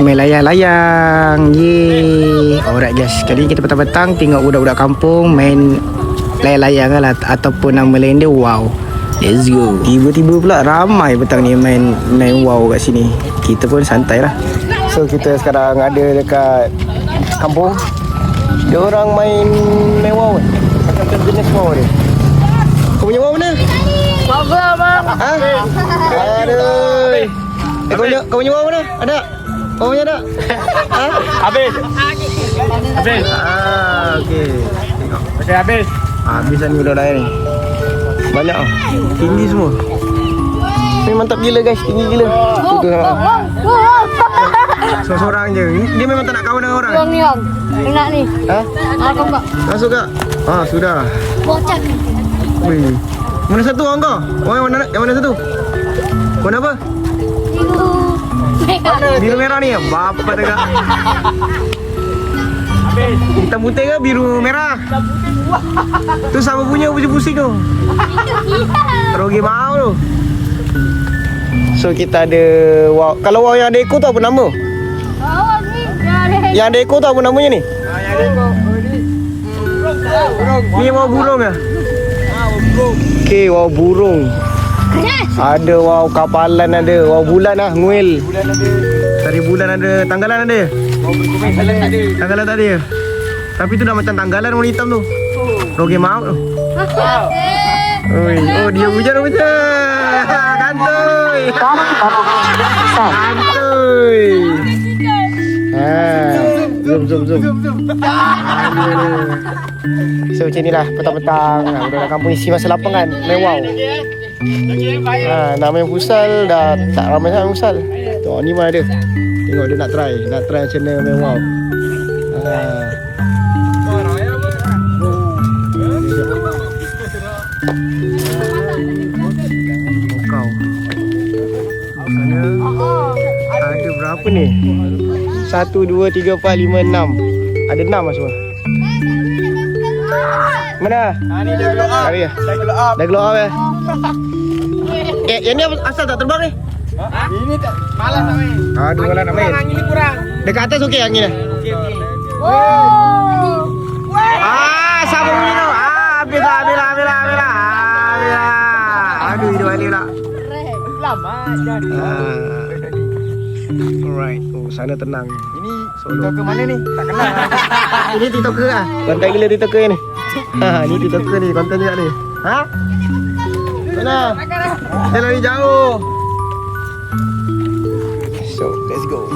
Main layang-layang. Yeay. Alright guys, kali ni kita petang-petang tengok budak-budak kampung main layang-layang lah, ataupun nama lain dia wow. Let's go. Tiba-tiba pula ramai petang ni main wow kat sini. Kita pun santai lah. So kita sekarang ada dekat kampung. Dia orang main wow kan? Macam jenis wow dia. Kau punya wow mana? Wow bang. Ha? Aduh. Kau punya wow mana? Ada? Kau punya ada? Ha? Habis. Okey. Tengok. Okey, habis. Habisan budak-budak ni. Banyak ah. Tinggi semua. Ni mantap gila guys, tinggi gila. Seorang je. Dia memang tak nak kawan dengan orang. Bang ni bang. Enak ni. Ha? Aku enggak. Masuk tak? Sudah. Bocah. Wih. Mana satu orang kau? Yang mana satu? Warna apa? Biru merah ni. Bapak tegak. Habis. Hitam putih ke biru merah? Tu sama punya pusing-pusing tu. Rogi mau tu. So kita ada wow. Kalau wow yang ada ekor tu apa nama? Awak ni. Yang ada ekor tu apa namanya ni? Yang ada kau. Burung. Ni wow burung ke? Burung. Okey, wow burung. Yes. Ada wow kapalan ada, wow bulan lah, nguil. Bulan ada. Tadi bulan ada, tanggalan ada. Mau berkumai salah tak ada. Tanggalan tak ada. Tapi tu dah macam tanggalan warna hitam tu. Rogi mau tu. Oh, dia hujan. Kantoi. Kantoi. Zoom. So macam inilah petang-petang. Budak kampung isi masa lapangan main wow. Nak main futsal dah tak ramai sangat main futsal. Tengok ni mana ada. Tengok dia nak try macam mana main wow. Kau. Sana ada berapa ni? 1, 2, 3, 4, 5, 6. Ada 6 lah semua. Mana? Ni dah glow up. Dah glow up eh? Yang ni asal tak terbang ni? Ini tak malas nak main. Aduh, malas nak main. Angin ni kurang. Dekat atas okey angin dah? Okey. Oh. Siapa bunyi tu? Habis lah. Aduh, hidup balik pula. Lama jadi. Alright. Sana tenang. Ini solo ke mana ni? Tak kenal. Ini TikToker lah. Konten gila TikToker ni. Ni TikToker ni, konten juga ni. Mana? Dia lari jauh. So, let's go.